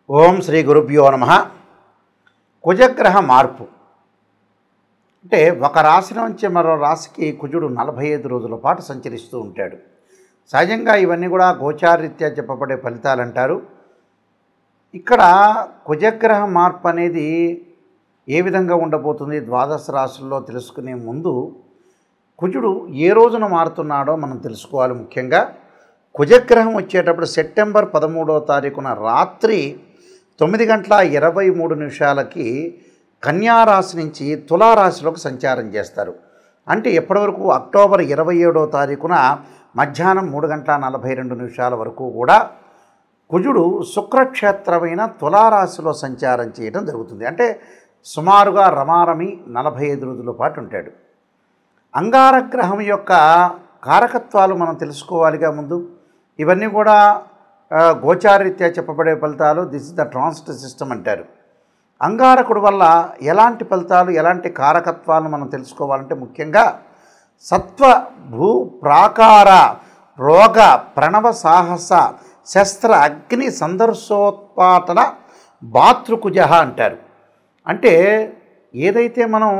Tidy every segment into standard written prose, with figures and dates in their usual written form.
ఓం శ్రీ గురుభ్యో నమః. కుజగ్రహ మార్పు అంటే ఒక రాశి నుంచి మరో రాశికి కుజుడు 45 రోజుల పాటు సంచరిస్తూ ఉంటాడు. సహజంగా ఇవన్నీ కూడా గోచారరీత్యా చెప్పబడే ఫలితాలు అంటారు. ఇక్కడ కుజగ్రహ మార్పు అనేది ఏ విధంగా ఉండబోతుంది ద్వాదశ రాశుల్లో తెలుసుకునే ముందు కుజుడు ఏ రోజున మారుతున్నాడో మనం తెలుసుకోవాలి. ముఖ్యంగా కుజగ్రహం వచ్చేటప్పుడు సెప్టెంబర్ 13వ తారీఖున రాత్రి 9:23 కన్యారాశి నుంచి తులారాశిలోకి సంచారం చేస్తారు. అంటే ఎప్పటివరకు అక్టోబర్ 27వ తారీఖున మధ్యాహ్నం 3:42 వరకు కూడా కుజుడు శుక్రక్షేత్రమైన తులారాశిలో సంచారం చేయడం జరుగుతుంది. అంటే సుమారుగా రమారమి 45 రోజుల పాటు ఉంటాడు. అంగారగ్రహం యొక్క కారకత్వాలు మనం తెలుసుకోవాలిగా ముందు. ఇవన్నీ కూడా గోచారరీత్యా చెప్పబడే ఫలితాలు. This is the transit system అంటారు. అంగారకుడు వల్ల ఎలాంటి ఫలితాలు, ఎలాంటి కారకత్వాలను మనం తెలుసుకోవాలంటే ముఖ్యంగా సత్వ భూ ప్రాకార రోగ ప్రణవ సాహస శస్త్ర అగ్ని సందర్శోత్పాటన భాతృకుజ అంటారు. అంటే ఏదైతే మనం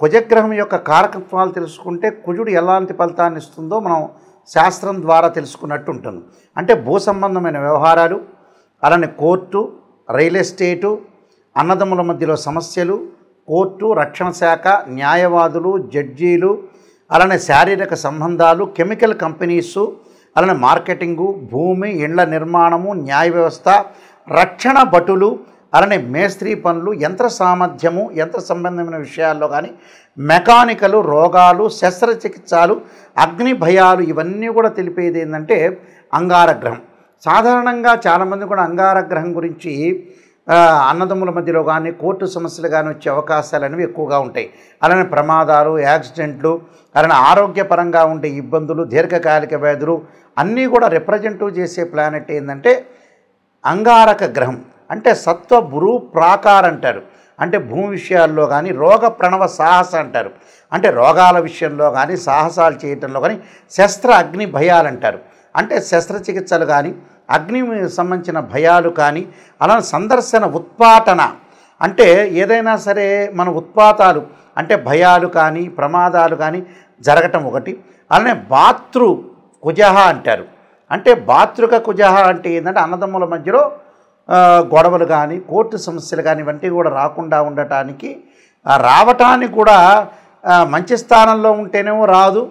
కుజగ్రహం యొక్క కారకత్వాలు తెలుసుకుంటే కుజుడు ఎలాంటి ఫలితాన్ని ఇస్తుందో మనం శాస్త్రం ద్వారా తెలుసుకున్నట్టు ఉంటుంది. అంటే భూ సంబంధమైన వ్యవహారాలు, అలానే కోర్టు, రియల్ ఎస్టేటు, అన్నదమ్ముల మధ్యలో సమస్యలు, కోర్టు, రక్షణ శాఖ, న్యాయవాదులు, జడ్జీలు, అలానే శారీరక సంబంధాలు, కెమికల్ కంపెనీసు, అలానే మార్కెటింగు, భూమి, ఇండ్ల నిర్మాణము, న్యాయ వ్యవస్థ, రక్షణ భటులు, అలానే మేస్త్రీ పనులు, యంత్ర సామర్థ్యము, యంత్ర సంబంధమైన విషయాల్లో కానీ మెకానికలు, రోగాలు, శస్త్రచికిత్సలు, అగ్ని భయాలు, ఇవన్నీ కూడా తెలిపేది ఏంటంటే అంగారగ్రహం. సాధారణంగా చాలామంది కూడా అంగారగ్రహం గురించి అన్నదమ్ముల మధ్యలో కానీ కోర్టు సమస్యలు కానీ వచ్చే అవకాశాలు అనేవి ఎక్కువగా ఉంటాయి. అలానే ప్రమాదాలు, యాక్సిడెంట్లు, అలానే ఆరోగ్యపరంగా ఉండే ఇబ్బందులు, దీర్ఘకాలిక వ్యాధులు అన్నీ కూడా రిప్రజెంటివ్ చేసే ప్లానెట్ ఏంటంటే అంగారక గ్రహం. అంటే సత్వ భూ ప్రాకార అంటారు. అంటే భూమి విషయాల్లో కానీ రోగ ప్రణవ సాహస అంటారు. అంటే రోగాల విషయంలో కానీ సాహసాలు చేయటంలో కానీ శస్త్ర అగ్ని భయాలు అంటారు. అంటే శస్త్రచికిత్సలు కానీ అగ్ని సంబంధించిన భయాలు కానీ అలానే సందర్శన ఉత్పాటన అంటే ఏదైనా సరే మన ఉత్పాతాలు అంటే భయాలు కానీ ప్రమాదాలు కానీ జరగటం ఒకటి. అలానే భాతృ కుజహ అంటారు. అంటే భాతృక కుజహ అంటే ఏంటంటే అన్నదమ్ముల మధ్యలో గొడవలు కానీ కోర్టు సమస్యలు కానీ ఇవన్నీ కూడా రాకుండా ఉండటానికి రావటానికి కూడా మంచి స్థానంలో ఉంటేనేమో రాదు,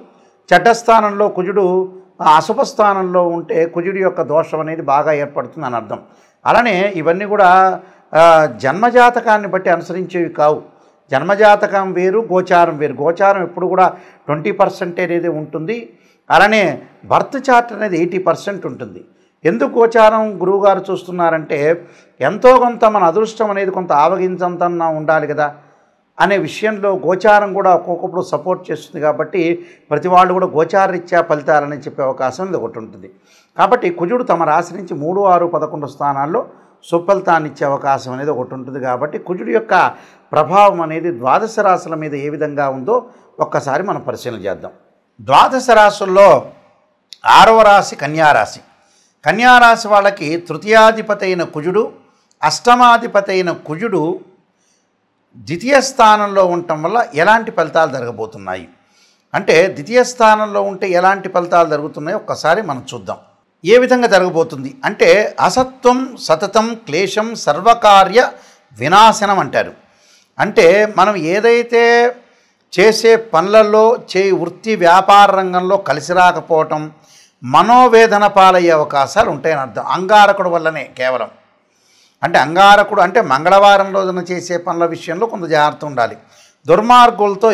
చెడ్డ స్థానంలో కుజుడు అశుభ స్థానంలో ఉంటే కుజుడి యొక్క దోషం అనేది బాగా ఏర్పడుతుంది అని అర్థం. అలానే ఇవన్నీ కూడా జన్మజాతకాన్ని బట్టి అనుసరించేవి కావు. జన్మజాతకం వేరు, గోచారం వేరు. గోచారం ఎప్పుడు కూడా 20% అనేది ఉంటుంది. అలానే బర్త్ చార్ట్ అనేది 80% ఉంటుంది. ఎందుకు గోచారం గురువుగారు చూస్తున్నారంటే ఎంతో కొంత మన అదృష్టం అనేది కొంత ఆవగించంతన్నా ఉండాలి కదా అనే విషయంలో గోచారం కూడా ఒక్కొక్కప్పుడు సపోర్ట్ చేస్తుంది. కాబట్టి ప్రతి వాళ్ళు కూడా గోచారరీత్యా ఫలితాలని చెప్పే అవకాశం ఇది ఒకటి ఉంటుంది. కాబట్టి కుజుడు తమ రాశి నుంచి 3, 6, 11 స్థానాల్లో సుఫలితాన్ని ఇచ్చే అవకాశం అనేది ఒకటి ఉంటుంది. కాబట్టి కుజుడు యొక్క ప్రభావం అనేది ద్వాదశ రాశుల మీద ఏ విధంగా ఉందో ఒక్కసారి మనం పరిశీలన చేద్దాం. ద్వాదశ రాశుల్లో 6వ రాశి కన్యారాశి. కన్యారాశి వాళ్ళకి తృతీయాధిపతి అయిన కుజుడు, అష్టమాధిపతి అయిన కుజుడు ద్వితీయ స్థానంలో ఉండటం వల్ల ఎలాంటి ఫలితాలు జరగబోతున్నాయి అంటే ద్వితీయ స్థానంలో ఉంటే ఎలాంటి ఫలితాలు జరుగుతున్నాయో ఒక్కసారి మనం చూద్దాం. ఏ విధంగా జరగబోతుంది అంటే అసత్వం సతతం క్లేశం సర్వకార్య వినాశనం అంటారు. అంటే మనం ఏదైతే చేసే పనులలో వృత్తి వ్యాపార రంగంలో కలిసి రాకపోవటం, మనోవేదన పాలయ్యే అవకాశాలు ఉంటాయని అర్థం. అంగారకుడు వల్లనే కేవలం. అంటే అంగారకుడు అంటే మంగళవారం రోజున చేసే పనుల విషయంలో కొంత జాగ్రత్త ఉండాలి. దుర్మార్గులతో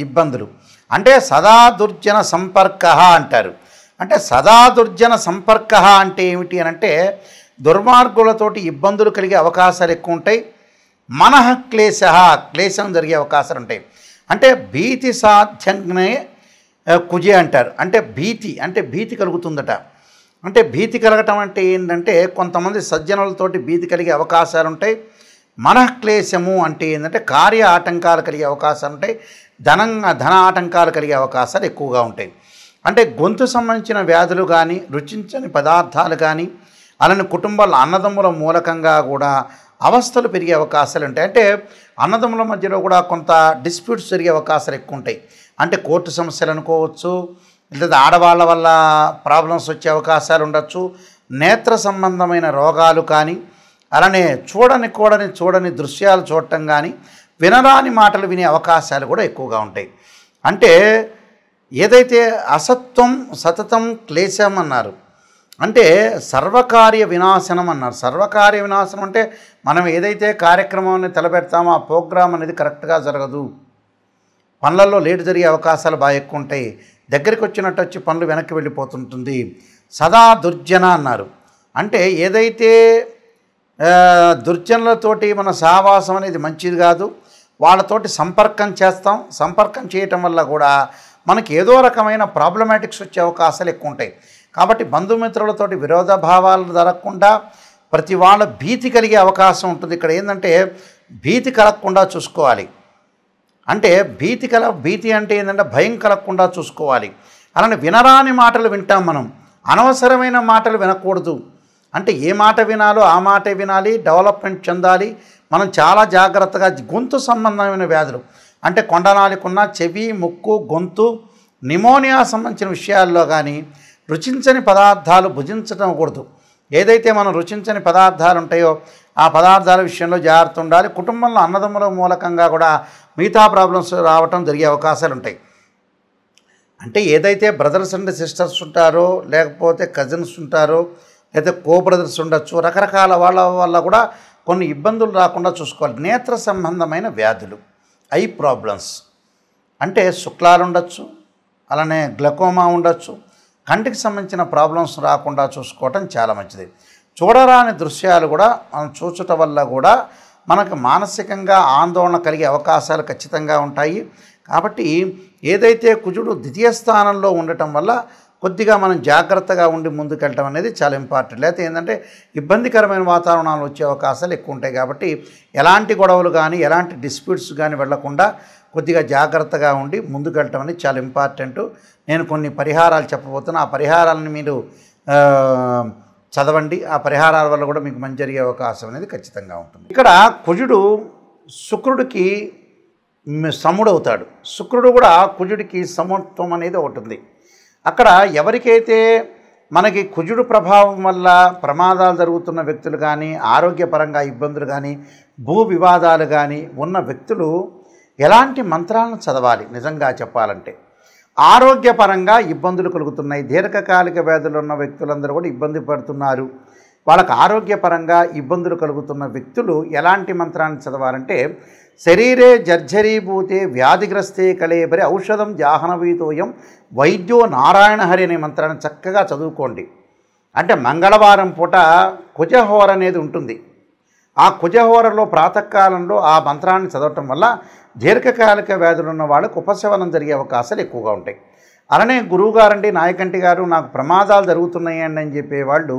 ఇబ్బందులు అంటే సదా దుర్జన సంపర్క అంటారు. అంటే సదా దుర్జన సంపర్క అంటే ఏమిటి అని అంటే దుర్మార్గులతోటి ఇబ్బందులు కలిగే అవకాశాలు ఎక్కువ ఉంటాయి. మనః క్లేశం జరిగే అవకాశాలు ఉంటాయి. అంటే భీతి సాధ్యంగానే కుజే అంటారు. అంటే భీతి కలుగుతుందట. అంటే భీతి కలగటం అంటే ఏంటంటే కొంతమంది సజ్జనులతోటి భీతి కలిగే అవకాశాలు ఉంటాయి. మనఃక్లేశము అంటే ఏంటంటే కార్య ఆటంకాలు కలిగే అవకాశాలు ఉంటాయి. ధన ఆటంకాలు కలిగే అవకాశాలు ఎక్కువగా ఉంటాయి. అంటే గొంతు సంబంధించిన వ్యాధులు కానీ, రుచించని పదార్థాలు కానీ, అలానే కుటుంబాల అన్నదమ్ముల మూలకంగా కూడా అవస్థలు పెరిగే అవకాశాలు ఉంటాయి. అంటే అన్నదమ్ముల మధ్యలో కూడా కొంత డిస్ప్యూట్స్ జరిగే అవకాశాలు ఎక్కువ ఉంటాయి. అంటే కోర్టు సమస్యలు అనుకోవచ్చు, లేదా ఆడవాళ్ళ వల్ల ప్రాబ్లమ్స్ వచ్చే అవకాశాలు ఉండొచ్చు, నేత్ర సంబంధమైన రోగాలు కానీ, అలానే చూడని దృశ్యాలు చూడటం కానీ, వినరాని మాటలు వినే అవకాశాలు కూడా ఎక్కువగా ఉంటాయి. అంటే ఏదైతే అసత్వం సతతం క్లేశం అన్నారు, అంటే సర్వకార్య వినాశనం అన్నారు. సర్వకార్య వినాశనం అంటే మనం ఏదైతే కార్యక్రమాన్ని తలపెడతామో ఆ ప్రోగ్రాం అనేది కరెక్ట్గా జరగదు, పనులలో లేటు జరిగే అవకాశాలు బాగా ఎక్కువ ఉంటాయి, దగ్గరికి వచ్చినట్టు వచ్చి పనులు వెనక్కి వెళ్ళిపోతుంటుంది. సదా దుర్జన అన్నారు, అంటే ఏదైతే దుర్జనులతోటి మన సహవాసం అనేది మంచిది కాదు, వాళ్ళతోటి సంపర్కం చేస్తాం, సంపర్కం చేయటం వల్ల కూడా మనకి ఏదో రకమైన ప్రాబ్లమాటిక్స్ వచ్చే అవకాశాలు ఎక్కువ ఉంటాయి. కాబట్టి బంధుమిత్రులతోటి విరోధ భావాలు జరగకుండా ప్రతి వాళ్ళ భీతి కలిగే అవకాశం ఉంటుంది. ఇక్కడ ఏంటంటే భీతి కలగకుండా చూసుకోవాలి. అంటే భీతి అంటే ఏంటంటే భయం కలగకుండా చూసుకోవాలి. అలానే వినరాని మాటలు వింటాం మనం, అనవసరమైన మాటలు వినకూడదు. అంటే ఏ మాట వినాలో ఆ మాటే వినాలి, డెవలప్మెంట్ చెందాలి. మనం చాలా జాగ్రత్తగా గొంతు సంబంధమైన వ్యాధులు అంటే కొండనాలికున్న చెవి, ముక్కు, గొంతు, నిమోనియా సంబంధించిన విషయాల్లో కానీ రుచించని పదార్థాలు భుజించడం కూడదు. ఏదైతే మనం రుచించని పదార్థాలు ఉంటాయో ఆ పదార్థాల విషయంలో జాగ్రత్త ఉండాలి. కుటుంబంలో అన్నదమ్ముల మూలకంగా కూడా మిగతా ప్రాబ్లమ్స్ రావటం జరిగే అవకాశాలు ఉంటాయి. అంటే ఏదైతే బ్రదర్స్ అండ్ సిస్టర్స్ ఉంటారో, లేకపోతే కజిన్స్ ఉంటారో, లేదా కో బ్రదర్స్ ఉండొచ్చు, రకరకాల వాళ్ళ వల్ల కూడా కొన్ని ఇబ్బందులు రాకుండా చూసుకోవాలి. నేత్ర సంబంధమైన వ్యాధులు, ఐ ప్రాబ్లమ్స్ అంటే శుక్లాలు ఉండొచ్చు, అలానే గ్లకోమా ఉండొచ్చు, కంటికి సంబంధించిన ప్రాబ్లమ్స్ రాకుండా చూసుకోవటం చాలా మంచిది. చూడరాని దృశ్యాలు కూడా మనం చూచటం వల్ల కూడా మనకు మానసికంగా ఆందోళన కలిగే అవకాశాలు ఖచ్చితంగా ఉంటాయి. కాబట్టి ఏదైతే కుజుడు ద్వితీయ స్థానంలో ఉండటం వల్ల కొద్దిగా మనం జాగ్రత్తగా ఉండి ముందుకెళ్ళటం అనేది చాలా ఇంపార్టెంట్. లేకపోతే ఏంటంటే ఇబ్బందికరమైన వాతావరణాలు వచ్చే అవకాశాలు ఎక్కువ ఉంటాయి. కాబట్టి ఎలాంటి గొడవలు కానీ ఎలాంటి డిస్ప్యూట్స్ కానీ వెళ్లకుండా కొద్దిగా జాగ్రత్తగా ఉండి ముందుకెళ్ళటం అనేది చాలా ఇంపార్టెంట్. నేను కొన్ని పరిహారాలు చెప్పబోతున్నా, ఆ పరిహారాలను మీరు చదవండి. ఆ పరిహారాల వల్ల కూడా మీకు మంచి జరిగే అవకాశం అనేది ఖచ్చితంగా ఉంటుంది. ఇక్కడ కుజుడు శుక్రుడికి సముడవుతాడు. శుక్రుడు కూడా కుజుడికి సమత్వం అనేది ఒకటి ఉంది. అక్కడ ఎవరికైతే మనకి కుజుడు ప్రభావం వల్ల ప్రమాదాలు జరుగుతున్న వ్యక్తులు కానీ, ఆరోగ్యపరంగా ఇబ్బందులు కానీ, భూ వివాదాలు కానీ ఉన్న వ్యక్తులు ఎలాంటి మంత్రాలను చదవాలి? నిజంగా చెప్పాలంటే ఆరోగ్యపరంగా ఇబ్బందులు కలుగుతున్నాయి, దీర్ఘకాలిక వ్యాధులు ఉన్న వ్యక్తులందరూ కూడా ఇబ్బంది పడుతున్నారు. వాళ్ళకు ఆరోగ్యపరంగా ఇబ్బందులు కలుగుతున్న వ్యక్తులు ఎలాంటి మంత్రాన్ని చదవాలంటే శరీరే జర్జరీభూతే వ్యాధిగ్రస్తే కళేబరి ఔషధం జాహ్నవీతోయం వైద్యో నారాయణ హరి అనే మంత్రాన్ని చక్కగా చదువుకోండి. అంటే మంగళవారం పూట కుజహోర అనేది ఉంటుంది. ఆ కుజహోరలో ప్రాతకాలంలో ఆ మంత్రాన్ని చదవటం వల్ల దీర్ఘకాలిక వ్యాధులు ఉన్న వాళ్ళకు ఉపశమనం జరిగే అవకాశాలు ఎక్కువగా ఉంటాయి. అలానే గురువుగారండి, నాయకంటి గారు నాకు ప్రమాదాలు జరుగుతున్నాయండి అని చెప్పేవాళ్ళు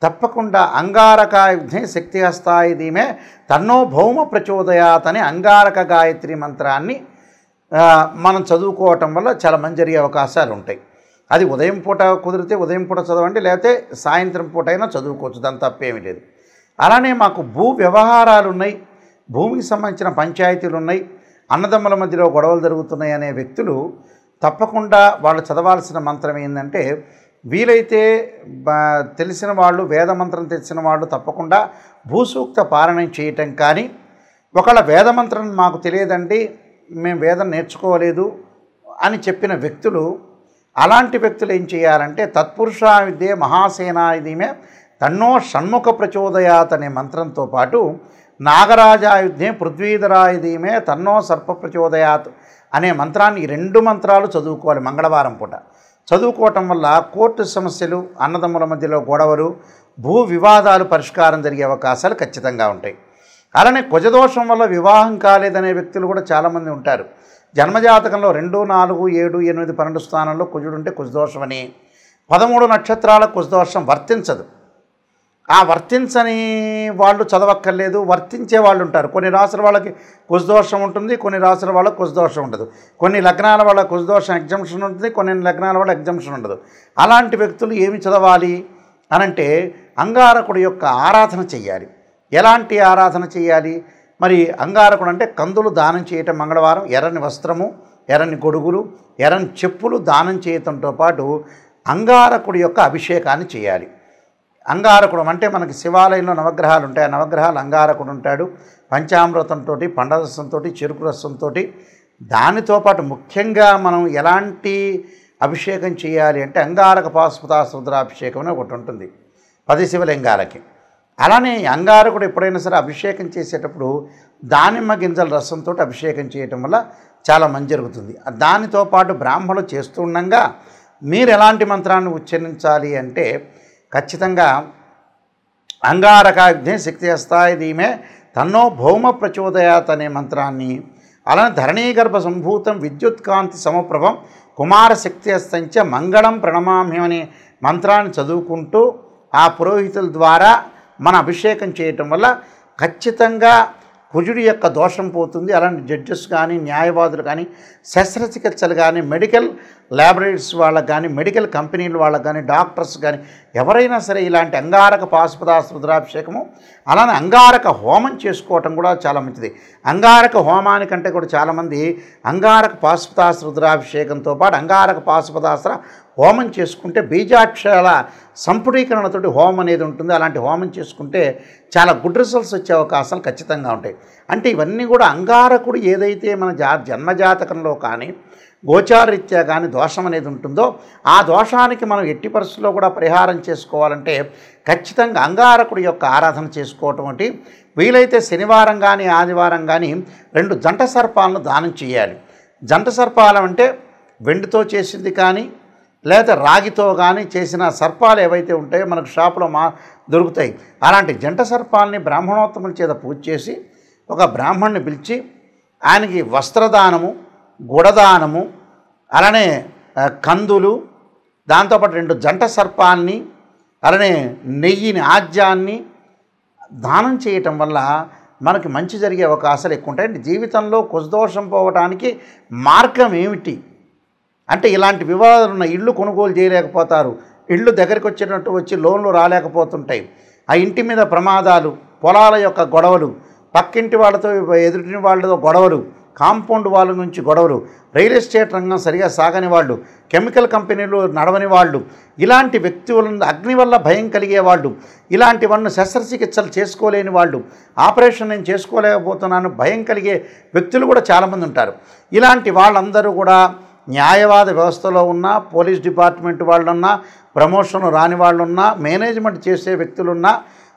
తప్పకుండా అంగారకాయుధే శక్తి హస్తాయి ధీమే తన్నో భౌమ ప్రచోదయాత్ అనే అంగారక గాయత్రి మంత్రాన్ని మనం చదువుకోవటం వల్ల చాలా మంచి జరిగే అవకాశాలు ఉంటాయి. అది ఉదయం పూట కుదిరితే ఉదయం పూట చదవండి, లేకపోతే సాయంత్రం పూట అయినా చదువుకోవచ్చు, దాని తప్పేమీ లేదు. అలానే మాకు భూ వ్యవహారాలు ఉన్నాయి, భూమికి సంబంధించిన పంచాయతీలు ఉన్నాయి, అన్నదమ్ముల మధ్యలో గొడవలు జరుగుతున్నాయి అనే వ్యక్తులు తప్పకుండా వాళ్ళు చదవాల్సిన మంత్రం ఏంటంటే, వీలైతే తెలిసిన వాళ్ళు, వేదమంత్రం తెలిసిన వాళ్ళు తప్పకుండా భూసూక్త పారాయణం చేయటం కానీ, ఒకవేళ వేదమంత్రం మాకు తెలియదండి, మేము వేదం నేర్చుకోలేదు అని చెప్పిన వ్యక్తులు, అలాంటి వ్యక్తులు ఏం చేయాలంటే తత్పురుషా విద్యే మహాసేనాయుధీమే తన్నో షణ్ముఖ ప్రచోదయాత్ అనే మంత్రంతో పాటు నాగరాజాయుధే పృథ్వీధరాయుధీమే తన్నో సర్ప ప్రచోదయాత్ అనే మంత్రాన్ని, ఈ రెండు మంత్రాలు చదువుకోవాలి మంగళవారం పూట. చదువుకోవటం వల్ల కోర్టు సమస్యలు, అన్నదమ్ముల మధ్యలో గొడవలు, భూ వివాదాలు పరిష్కారం జరిగే అవకాశాలు ఖచ్చితంగా ఉంటాయి. అలానే కుజదోషం వల్ల వివాహం కాలేదనే వ్యక్తులు కూడా చాలామంది ఉంటారు. జన్మజాతకంలో 2, 4, 7, 8, 12 స్థానంలో కుజుడు ఉంటే కుజదోషం అని, 13 నక్షత్రాల కుజదోషం వర్తించదు. ఆ వర్తించని వాళ్ళు చదవక్కర్లేదు, వర్తించే వాళ్ళు ఉంటారు. కొన్ని రాసుల వాళ్ళకి కుజదోషం ఉంటుంది, కొన్ని రాసుల వాళ్ళకి కుజదోషం ఉండదు. కొన్ని లగ్నాల వాళ్ళ కుజదోషం ఎగ్జంప్షన్ ఉంటుంది, కొన్ని లగ్నాల వాళ్ళ ఎగ్జంప్షన్ ఉండదు. అలాంటి వ్యక్తులు ఏమి చదవాలి అనంటే అంగారకుడి యొక్క ఆరాధన చెయ్యాలి. ఎలాంటి ఆరాధన చేయాలి? మరి అంగారకుడు అంటే కందులు దానం చేయటం మంగళవారం, ఎర్రని వస్త్రము, ఎర్రని గొడుగులు, ఎర్రని చెప్పులు దానం చేయటంతో పాటు అంగారకుడి యొక్క అభిషేకాన్ని చేయాలి. అంగారకుడు అంటే మనకి శివాలయంలో నవగ్రహాలు ఉంటాయి. ఆ నవగ్రహాలు అంగారకుడు ఉంటాడు. పంచామృతంతో, పండరసంతో, చెరుకు రసంతో, దానితో పాటు ముఖ్యంగా మనం ఎలాంటి అభిషేకం చేయాలి అంటే అంగారక పాశుపతాస్త్ర రుద్రాభిషేకం అని ఒకటి ఉంటుంది 10 శివలింగాలకి. అలానే అంగారకుడు ఎప్పుడైనా సరే అభిషేకం చేసేటప్పుడు దానిమ్మ గింజల రసంతో అభిషేకం చేయటం వల్ల చాలా మంచి జరుగుతుంది. దానితో పాటు బ్రాహ్మణులు చేస్తూ ఉండగా మీరు ఎలాంటి మంత్రాన్ని ఉచ్చరించాలి అంటే ఖచ్చితంగా అంగారకాగ్ని శక్తి అస్తాయి ధీమే తన్నో భౌమ ప్రచోదయాత్ అనే మంత్రాన్ని, అలానే ధరణీగర్భ సంభూతం విద్యుత్కాంతి సమప్రభం కుమారశక్తి అస్తంచ మంగళం ప్రణమామ్యం అనే మంత్రాన్ని చదువుకుంటూ ఆ పురోహితుల ద్వారా మన అభిషేకం చేయటం వల్ల ఖచ్చితంగా కుజుడి యొక్క దోషం పోతుంది. అలాంటి జడ్జెస్ కానీ, న్యాయవాదులు కానీ, శస్త్రచికిత్సలు కానీ, మెడికల్ ల్యాబొరేటరీస్ వాళ్ళకు కానీ, మెడికల్ కంపెనీల వాళ్ళకు కానీ, డాక్టర్స్ కానీ ఎవరైనా సరే ఇలాంటి అంగారక పాశుపతాస్త్ర రుద్రాభిషేకము, అలానే అంగారక హోమం చేసుకోవటం కూడా చాలా మంచిది. అంగారక హోమానికంటే కూడా చాలామంది అంగారక పాశుపతాస్త్ర రుద్రాభిషేకంతో పాటు అంగారక పాశుపతాస్త్ర హోమం చేసుకుంటే బీజాక్షరాల సంపుటీకరణతోటి హోమం అనేది ఉంటుంది. అలాంటి హోమం చేసుకుంటే చాలా గుడ్ రిజల్ట్స్ వచ్చే అవకాశాలు ఖచ్చితంగా ఉంటాయి. అంటే ఇవన్నీ కూడా అంగారకుడు ఏదైతే మన జన్మజాతకంలో కానీ గోచారరీత్యా కానీ దోషం అనేది ఉంటుందో ఆ దోషానికి మనం ఎట్టి పరిస్థితుల్లో కూడా పరిహారం చేసుకోవాలంటే ఖచ్చితంగా అంగారకుడి యొక్క ఆరాధన చేసుకోవటం వంటి, వీలైతే శనివారం కానీ ఆదివారం కానీ 2 జంట సర్పాలను దానం చేయాలి. జంట సర్పాలు అంటే వెండితో చేసింది కానీ లేదా రాగితో కానీ చేసిన సర్పాలు ఏవైతే ఉంటాయో మనకు షాపులో దొరుకుతాయి. అలాంటి జంట సర్పాలని బ్రాహ్మణోత్తముల చేత పూజ చేసి ఒక బ్రాహ్మణ్ణి పిలిచి ఆయనకి వస్త్రదానము, గుడదానము, అలానే కందులు, దాంతోపాటు 2 జంట సర్పాన్ని, అలానే నెయ్యిని, ఆజ్యాన్ని దానం చేయటం వల్ల మనకి మంచి జరిగే అవకాశాలు ఎక్కువ ఉంటాయి. జీవితంలో కుజదోషం పోవడానికి మార్గం ఏమిటి అంటే ఇలాంటి వివాదాలు ఉన్న ఇళ్ళు కొనుగోలు చేయలేకపోతారు, ఇళ్ళు దగ్గరికి వచ్చేటట్టు వచ్చి లోన్లు రాలేకపోతుంటాయి, ఆ ఇంటి మీద ప్రమాదాలు, పొలాల యొక్క గొడవలు, పక్కింటి వాళ్ళతో ఎదుటి వాళ్ళతో గొడవలు, కాంపౌండ్ వాళ్ళ నుంచి గొడవలు, రియల్ ఎస్టేట్ రంగం సరిగా సాగని వాళ్ళు, కెమికల్ కంపెనీలు నడవని వాళ్ళు, ఇలాంటి వ్యక్తులను అగ్ని వల్ల భయం కలిగే వాళ్ళు, ఇలాంటివన్నీ శస్త్రచికిత్సలు చేసుకోలేని వాళ్ళు, ఆపరేషన్ నేను చేసుకోలేకపోతున్నాను భయం కలిగే వ్యక్తులు కూడా చాలామంది ఉంటారు. ఇలాంటి వాళ్ళందరూ కూడా న్యాయవాద వ్యవస్థలో ఉన్న, పోలీస్ డిపార్ట్మెంట్ వాళ్ళున్నా, ప్రమోషన్ రాని వాళ్ళున్నా, మేనేజ్మెంట్ చేసే వ్యక్తులున్నా,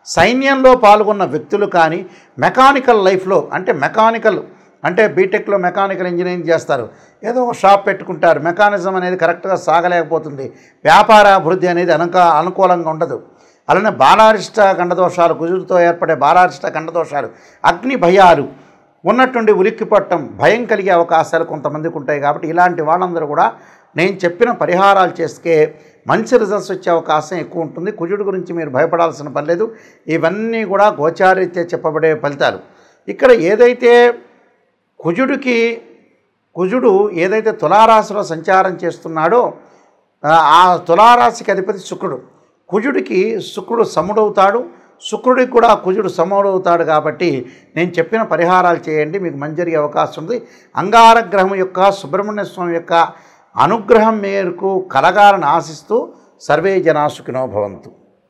సైన్యంలో పాల్గొన్న వ్యక్తులు కానీ, మెకానికల్ లైఫ్లో అంటే బీటెక్లో మెకానికల్ ఇంజనీరింగ్ చేస్తారు, ఏదో ఒక షాప్ పెట్టుకుంటారు, మెకానిజం అనేది కరెక్ట్గా సాగలేకపోతుంది, వ్యాపార అభివృద్ధి అనేది అనుకూలంగా ఉండదు. అలానే బాలారిష్ట గండదోషాలు, కుజుడితో ఏర్పడే బాలారిష్ట గండదోషాలు, అగ్ని భయాలు ఉన్నట్టుండి ఉలిక్కిపట్టడం, భయం కలిగే అవకాశాలు కొంతమందికి ఉంటాయి. కాబట్టి ఇలాంటి వాళ్ళందరూ కూడా నేను చెప్పిన పరిహారాలు చేస్తే మంచి రిజల్ట్స్ వచ్చే అవకాశం ఎక్కువ ఉంటుంది. కుజుడు గురించి మీరు భయపడాల్సిన పని లేదు. ఇవన్నీ కూడా గోచారీత్యా చెప్పబడే ఫలితాలు. ఇక్కడ ఏదైతే కుజుడు ఏదైతే తులారాశిలో సంచారం చేస్తున్నాడో ఆ తులారాశికి అధిపతి శుక్రుడు. కుజుడికి శుక్రుడు సముడవుతాడు, శుక్రుడికి కూడా కుజుడు సమవుతాడు. కాబట్టి నేను చెప్పిన పరిహారాలు చేయండి, మీకు మంచి జరిగే అవకాశం ఉంది. అంగారగ్రహం యొక్క సుబ్రహ్మణ్య స్వామి యొక్క అనుగ్రహం మేరకు కలగాలని ఆశిస్తూ సర్వే జనా సుఖినో భవంతు.